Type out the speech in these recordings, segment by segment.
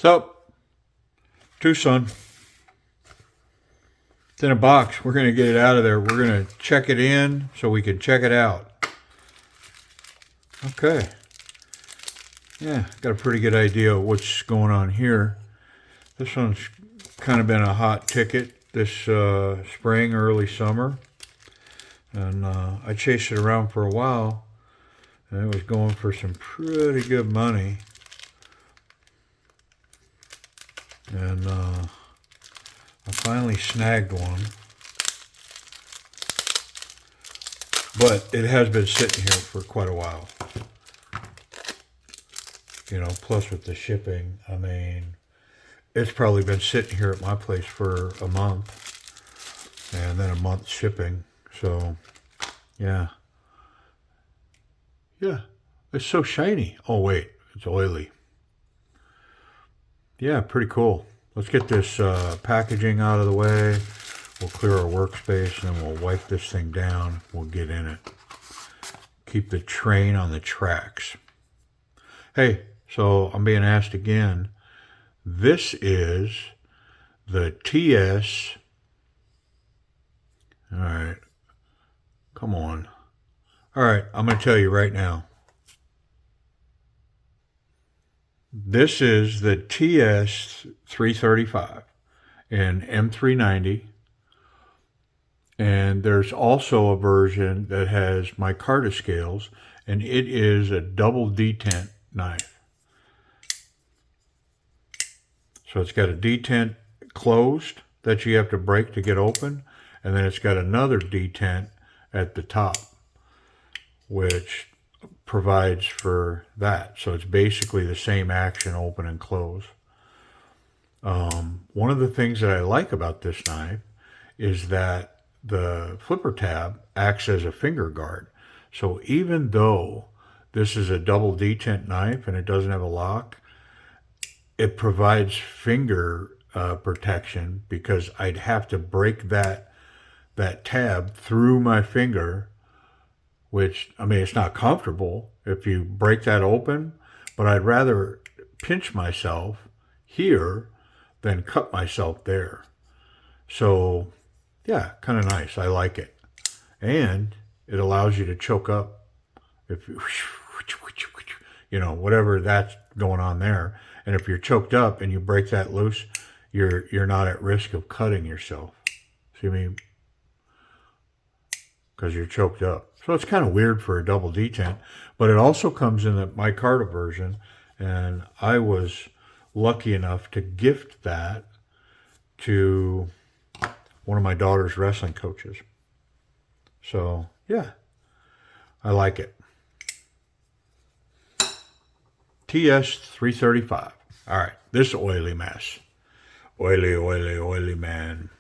So, TWOSUN. It's in a box. We're going to get it out of there. We're going to check it in so we can check it out. Okay. Yeah, got a pretty good idea of what's going on here. This one's kind of been a hot ticket this spring, early summer. And I chased it around for a while. And it was going for some pretty good money. And I finally snagged one. But it has been sitting here for quite a while. You know, plus with the shipping, I mean, it's probably been sitting here at my place for a month. And then a month shipping. So, yeah. Yeah, it's so shiny. Oh, wait, it's oily. Yeah, pretty cool. Let's get this packaging out of the way. We'll clear our workspace and then we'll wipe this thing down. We'll get in it. Keep the train on the tracks. Hey, so I'm being asked again. This is the TS. All right. Come on. All right, I'm going to tell you right now. This is the TS335 in M390. And there's also a version that has micarta scales, and it is a double detent knife. So it's got a detent closed that you have to break to get open, and then it's got another detent at the top, which provides for that. So it's basically the same action, open and close. One of the things that I like about this knife is that the flipper tab acts as a finger guard. So even though this is a double detent knife and it doesn't have a lock, it provides finger protection, because I'd have to break that tab through my finger, which, I mean, it's not comfortable if you break that open, but I'd rather pinch myself here than cut myself there. So, yeah, kind of nice. I like it. And it allows you to choke up if you know, whatever that's going on there. And if you're choked up and you break that loose, you're not at risk of cutting yourself. See what I mean? Because you're choked up. So it's kind of weird for a double detent, but it also comes in the micarta version, and I was lucky enough to gift that to one of my daughter's wrestling coaches. So, yeah, I like it. TS335. All right, this oily mess. Oily, oily, oily, man.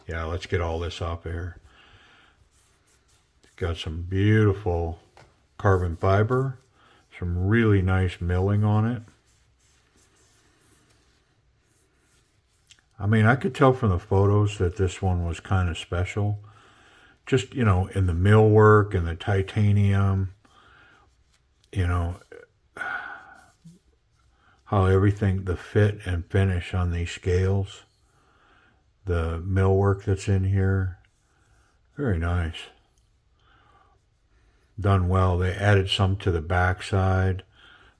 Yeah, let's get all this off of here. Got some beautiful carbon fiber, some really nice milling on it. I mean, I could tell from the photos that this one was kind of special. Just, you know, in the millwork and the titanium, you know, how everything, the fit and finish on these scales, the millwork that's in here, very nice. Done well. They added some to the back side.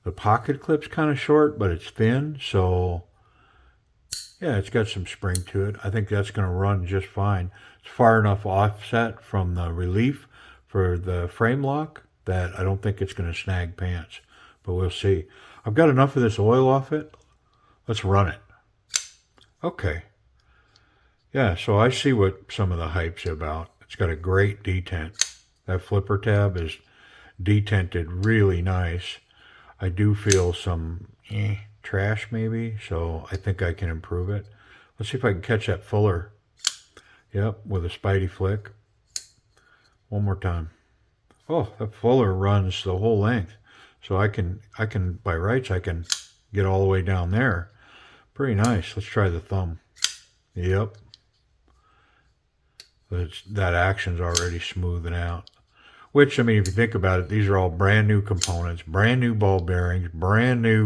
The pocket clip's kind of short, but it's thin, so yeah, it's got some spring to it. I think that's going to run just fine. It's far enough offset from the relief for the frame lock that I don't think it's going to snag pants, but we'll see. I've got enough of this oil off it. Let's run it. Okay. Yeah, so I see what some of the hype's about. It's got a great detent. That flipper tab is detented really nice. I do feel some trash maybe, so I think I can improve it. Let's see if I can catch that fuller. Yep, with a Spidey flick. One more time. Oh, that fuller runs the whole length. So I can by rights, I can get all the way down there. Pretty nice. Let's try the thumb. Yep. That action's already smoothing out. Which, I mean, if you think about it, these are all brand new components, brand new ball bearings, brand new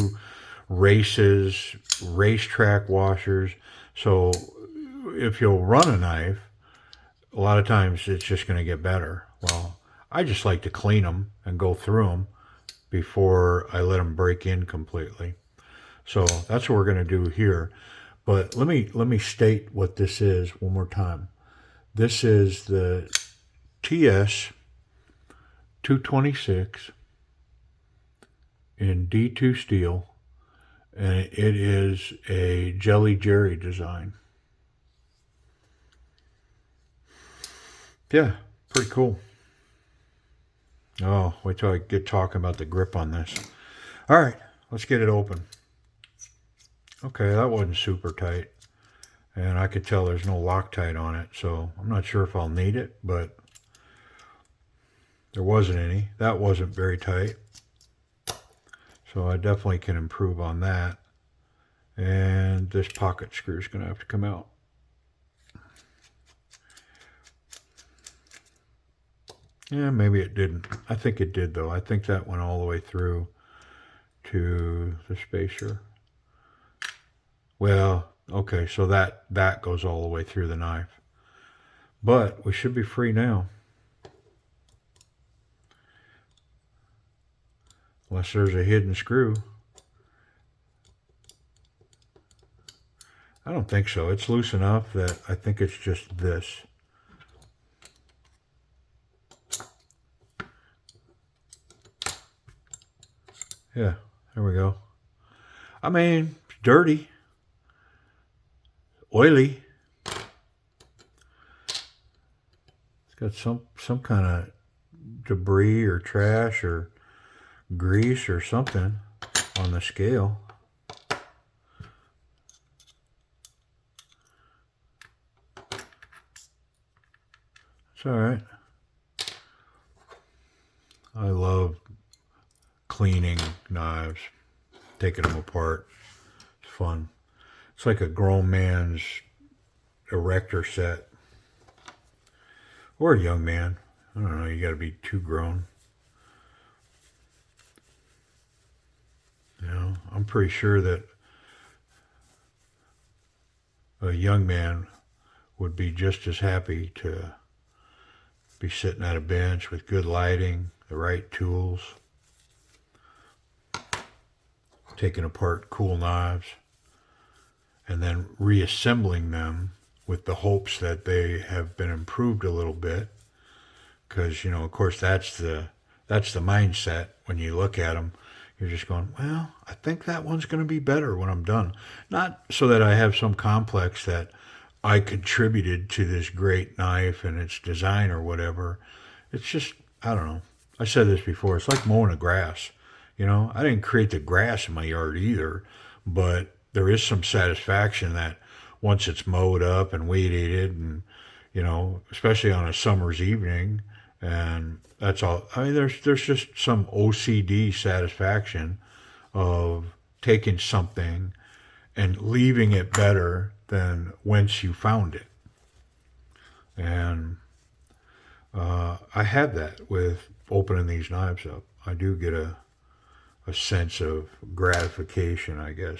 races, racetrack washers. So if you'll run a knife, a lot of times it's just going to get better. Well, I just like to clean them and go through them before I let them break in completely. So that's what we're going to do here. But let me state what this is one more time. This is the TS226 in D2 steel, and it is a Jelly Jerry design. Yeah, pretty cool. Oh, wait till I get talking about the grip on this. All right, let's get it open. Okay, that wasn't super tight. And I could tell there's no Loctite on it, so I'm not sure if I'll need it, but there wasn't any. That wasn't very tight. So I definitely can improve on that. And this pocket screw is going to have to come out. Yeah, maybe it didn't. I think it did, though. I think that went all the way through to the spacer. Well, okay, so that goes all the way through the knife. But we should be free now. Unless there's a hidden screw. I don't think so. It's loose enough that I think it's just this. Yeah, there we go. I mean, it's dirty. Oily. It's got some kind of debris or trash or grease or something on the scale. It's all right. I love cleaning knives, taking them apart. It's fun. It's like a grown man's erector set. Or a young man. I don't know, you got to be too grown. You know, I'm pretty sure that a young man would be just as happy to be sitting at a bench with good lighting, the right tools, taking apart cool knives, and then reassembling them with the hopes that they have been improved a little bit. Because, you know, of course, that's the mindset when you look at them. You're just going, well, I think that one's going to be better when I'm done. Not so that I have some complex that I contributed to this great knife and its design or whatever. It's just, I don't know. I said this before. It's like mowing the grass. You know, I didn't create the grass in my yard either, but there is some satisfaction that once it's mowed up and weeded and, you know, especially on a summer's evening, and that's all. I mean, there's just some OCD satisfaction of taking something and leaving it better than whence you found it. And I have that with opening these knives up. I do get a sense of gratification, I guess.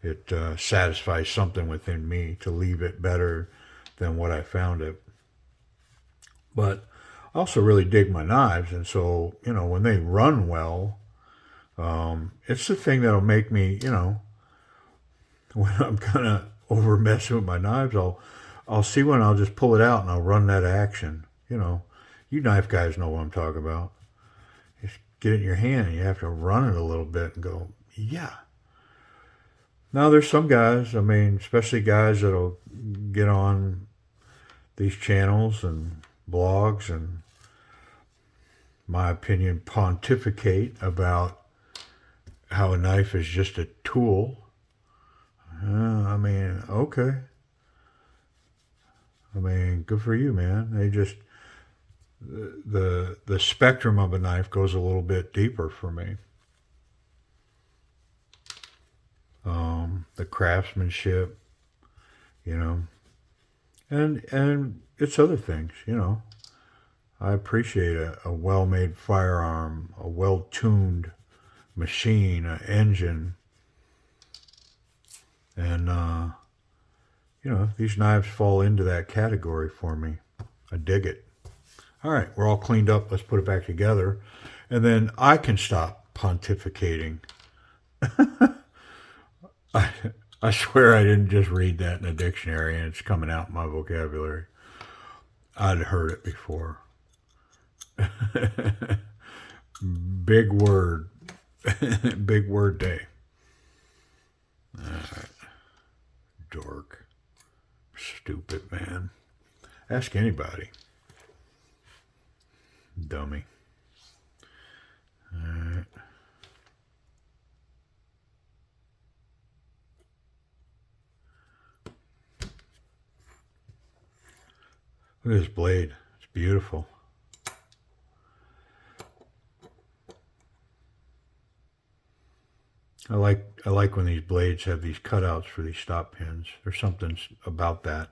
It satisfies something within me to leave it better than what I found it. But I also really dig my knives, and so, you know, when they run well, it's the thing that'll make me, you know, when I'm kind of over messing with my knives, I'll see when I'll just pull it out and I'll run that action. You know, you knife guys know what I'm talking about. Just get it in your hand and you have to run it a little bit and go, yeah. Now there's some guys, I mean, especially guys that'll get on these channels and blogs and, my opinion, pontificate about how a knife is just a tool. I mean, okay. I mean, good for you, man. They just, the spectrum of a knife goes a little bit deeper for me. The craftsmanship, you know, and it's other things, you know. I appreciate a well-made firearm, a well-tuned machine, an engine, And, you know, these knives fall into that category for me. I dig it. All right, we're all cleaned up. Let's put it back together. And then I can stop pontificating. I swear I didn't just read that in a dictionary and it's coming out in my vocabulary. I'd heard it before. Big word. Big word day. All right. Dork. Stupid man. Ask anybody. Dummy. All right. Look at this blade. It's beautiful. I like when these blades have these cutouts for these stop pins. There's something about that.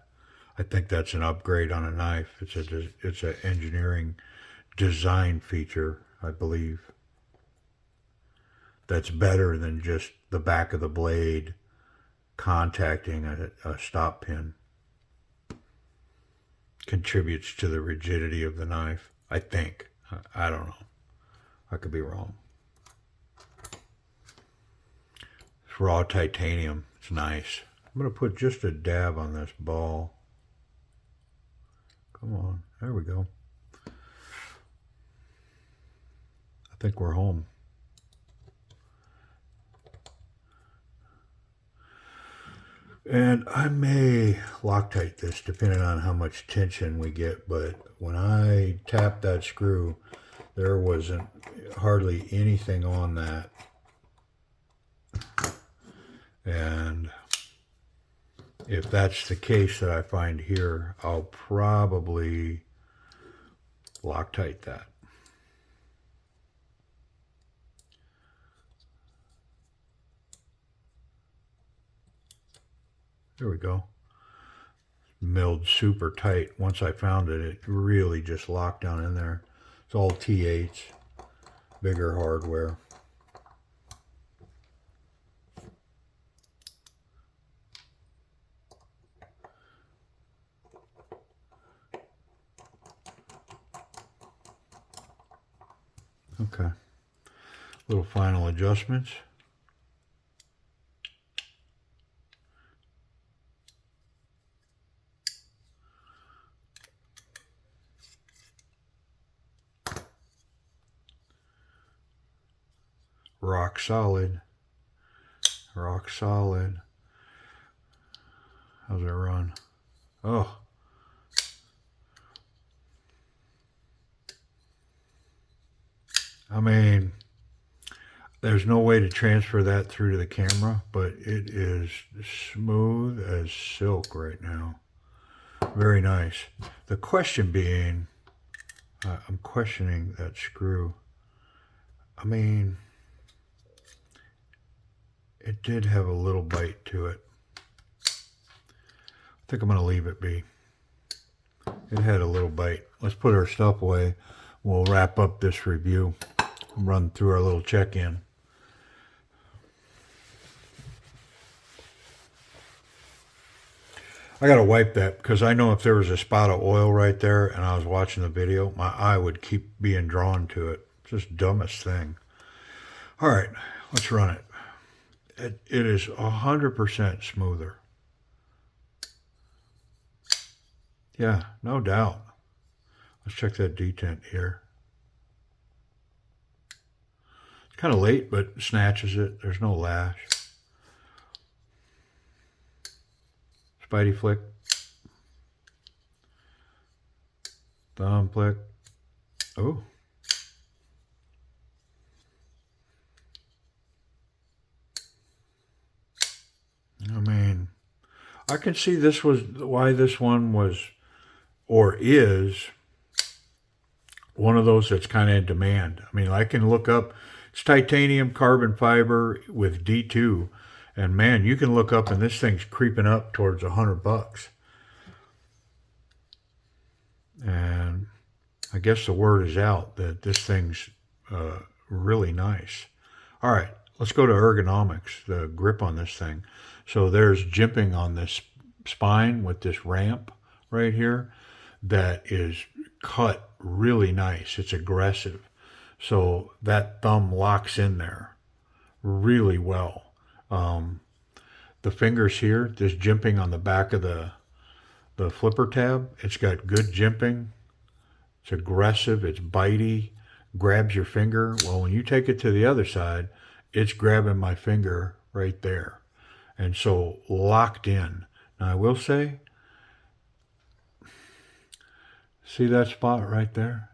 I think that's an upgrade on a knife. It's an engineering design feature, I believe. That's better than just the back of the blade contacting a stop pin. Contributes to the rigidity of the knife, I think. I don't know. I could be wrong. It's raw titanium. It's nice. I'm going to put just a dab on this ball. Come on. There we go. I think we're home. And I may Loctite this depending on how much tension we get, but when I tapped that screw, there wasn't hardly anything on that. And if that's the case that I find here, I'll probably Loctite that. There we go. Milled super tight. Once I found it, it really just locked down in there. It's all T8s, bigger hardware. Okay. Little final adjustments. Rock solid. Rock solid. How's that run? Oh. I mean, there's no way to transfer that through to the camera, but it is smooth as silk right now. Very nice. The question being, I'm questioning that screw. I mean, it did have a little bite to it. I think I'm going to leave it be. It had a little bite. Let's put our stuff away. We'll wrap up this review. Run through our little check-in. I got to wipe that because I know if there was a spot of oil right there and I was watching the video, my eye would keep being drawn to it. It's just dumbest thing. All right, let's run it. It is 100% smoother. Yeah, no doubt. Let's check that detent here. It's kind of late, but snatches it. There's no lash. Spidey flick. Thumb flick. Oh. I mean, I can see this was why this one was or is one of those that's kind of in demand. I mean, I can look up, it's titanium carbon fiber with D2, and man, you can look up and this thing's creeping up towards $100. And I guess the word is out that this thing's really nice. All right, let's go to ergonomics, the grip on this thing. So there's jimping on this spine with this ramp right here that is cut really nice. It's aggressive. So that thumb locks in there really well. The fingers here, this jimping on the back of the flipper tab, it's got good jimping. It's aggressive, it's bitey, grabs your finger. Well, when you take it to the other side, it's grabbing my finger right there. And so locked in. Now I will say, see that spot right there?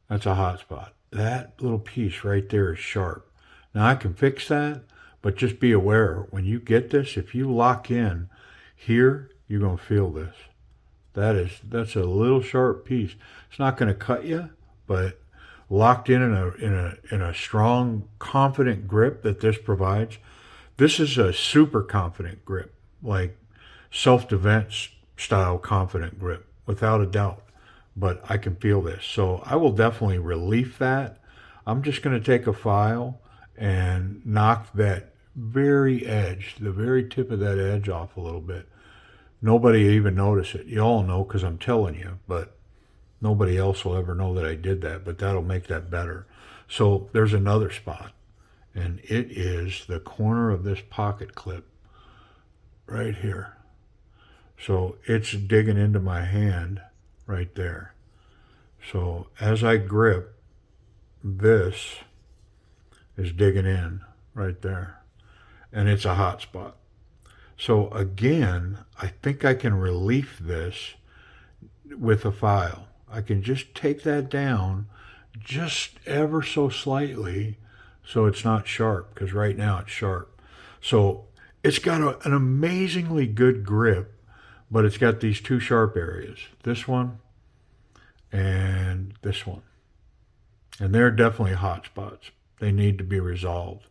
That's a hot spot. That little piece right there is sharp. Now I can fix that, but just be aware, when you get this, if you lock in here, you're going to feel this. That's a little sharp piece. It's not going to cut you, but locked in a strong, confident grip that this provides. This is a super confident grip, like self-defense style confident grip, without a doubt. But I can feel this, so I will definitely relief that. I'm just going to take a file and knock that very edge, the very tip of that edge off a little bit. Nobody even notice it. You all know because I'm telling you, but nobody else will ever know that I did that, but that'll make that better. So there's another spot, and it is the corner of this pocket clip right here. So it's digging into my hand right there. So as I grip, this is digging in right there, and it's a hot spot. So again, I think I can relief this with a file. I can just take that down just ever so slightly so it's not sharp, because right now it's sharp. So it's got an amazingly good grip, but it's got these two sharp areas, this one and this one. And they're definitely hot spots. They need to be resolved.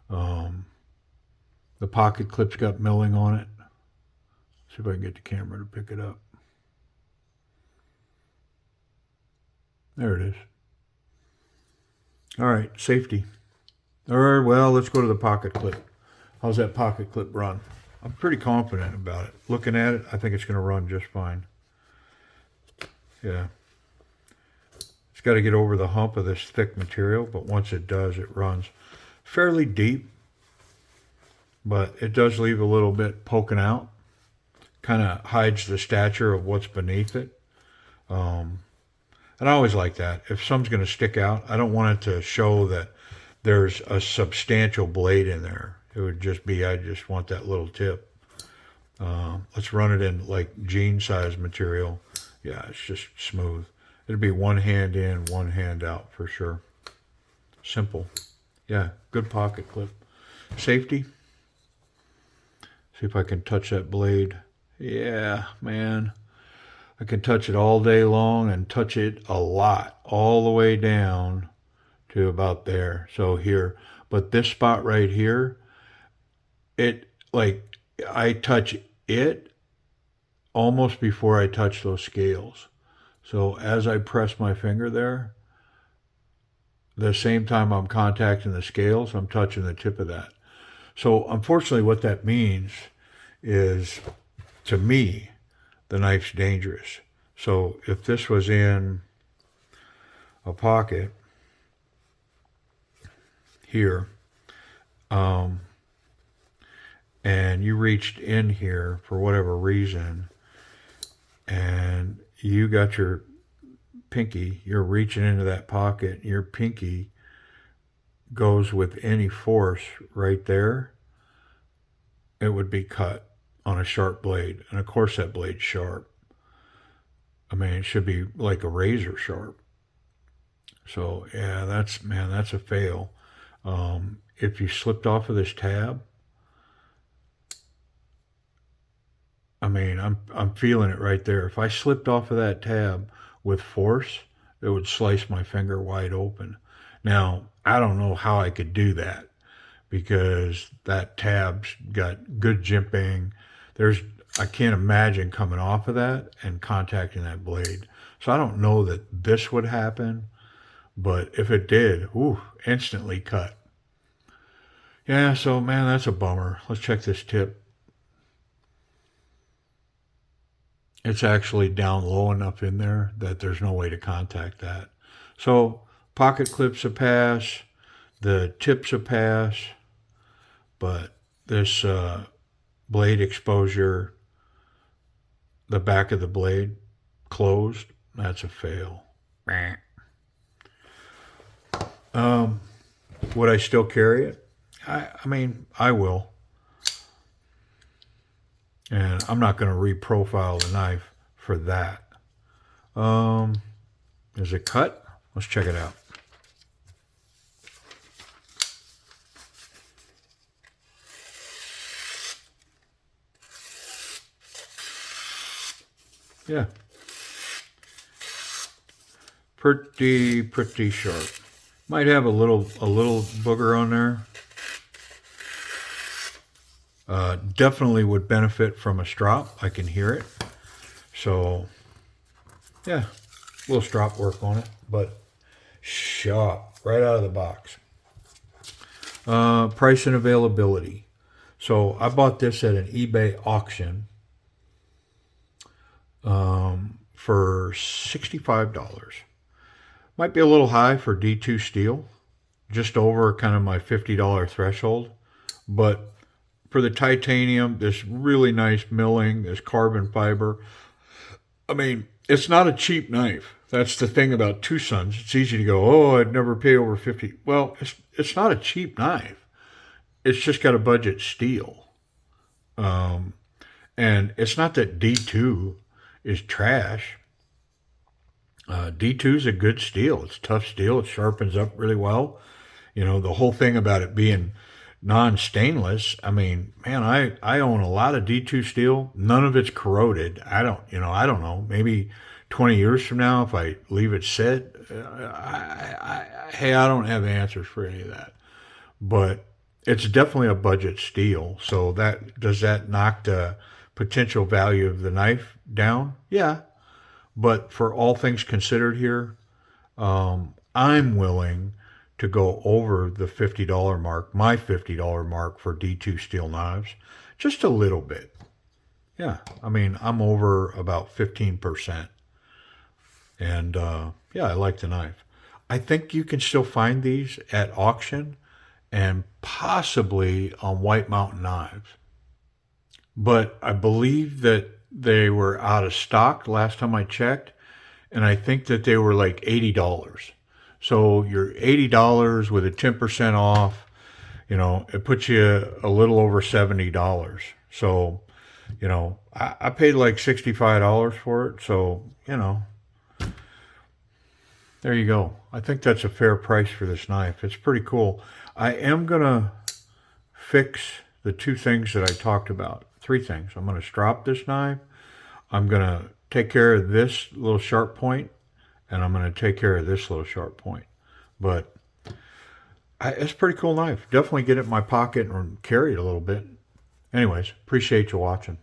The pocket clip's got milling on it. See if I can get the camera to pick it up. There it is. All right, safety. All right, well, let's go to the pocket clip. How's that pocket clip run? I'm pretty confident about it. Looking at it, I think it's going to run just fine. Yeah. It's got to get over the hump of this thick material, but once it does, it runs fairly deep. But it does leave a little bit poking out. Kind of hides the stature of what's beneath it. And I always like that. If something's going to stick out, I don't want it to show that there's a substantial blade in there. It would just be, I just want that little tip. Let's run it in like jean size material. Yeah, it's just smooth. It'll be one hand in, one hand out for sure. Simple. Yeah, good pocket clip. Safety. See if I can touch that blade. Yeah, man. I can touch it all day long and touch it a lot, all the way down to about there. So here, but this spot right here, it, like, I touch it almost before I touch those scales. So as I press my finger there, the same time I'm contacting the scales, I'm touching the tip of that. So unfortunately what that means is, to me, the knife's dangerous. So if this was in a pocket here, and you reached in here for whatever reason, and you got your pinky, you're reaching into that pocket, your pinky goes with any force right there, it would be cut on a sharp blade. And of course that blade's sharp. I mean, it should be like a razor sharp. So yeah, that's a fail. If you slipped off of this tab, I mean, I'm feeling it right there. If I slipped off of that tab with force, it would slice my finger wide open. Now, I don't know how I could do that, because that tab's got good jimping. I can't imagine coming off of that and contacting that blade. So I don't know that this would happen, but if it did, instantly cut. Yeah, so man, that's a bummer. Let's check this tip. It's actually down low enough in there that there's no way to contact that. So pocket clips a pass, the tips a pass, but this blade exposure, the back of the blade closed, that's a fail. Um, would I still carry it? I mean, I will. And I'm not going to reprofile the knife for that. Is it cut? Let's check it out. Yeah. Pretty sharp. Might have a little booger on there. Definitely would benefit from a strop. I can hear it. So, yeah, a little strop work on it, but sharp right out of the box. Price and availability. So I bought this at an eBay auction for $65. Might be a little high for D2 steel, just over kind of my $50 threshold, but for the titanium, this really nice milling, this carbon fiber. I mean, it's not a cheap knife. That's the thing about TWOSUNs. It's easy to go, oh, I'd never pay over 50. Well, it's not a cheap knife. It's just got a budget steel. And it's not that D2 is trash. D2 is a good steel. It's tough steel. It sharpens up really well. You know, the whole thing about it being non-stainless, I mean, man, I own a lot of D2 steel. None of it's corroded. I don't know. Maybe 20 years from now, if I leave it sit, hey, I don't have answers for any of that. But it's definitely a budget steel. So does that knock the potential value of the knife down? Yeah. But for all things considered here, I'm willing to go over the $50 mark, my $50 mark for D2 steel knives, just a little bit. Yeah, I mean, I'm over about 15%. And yeah, I like the knife. I think you can still find these at auction and possibly on White Mountain Knives. But I believe that they were out of stock last time I checked, and I think that they were like $80. So you're $80 with a 10% off, you know, it puts you a little over $70. So, you know, I paid like $65 for it. So, you know, there you go. I think that's a fair price for this knife. It's pretty cool. I am going to fix the two things that I talked about. Three things. I'm going to strop this knife. I'm going to take care of this little sharp point, and I'm going to take care of this little sharp point. But it's a pretty cool knife. Definitely get it in my pocket and carry it a little bit. Anyways, appreciate you watching.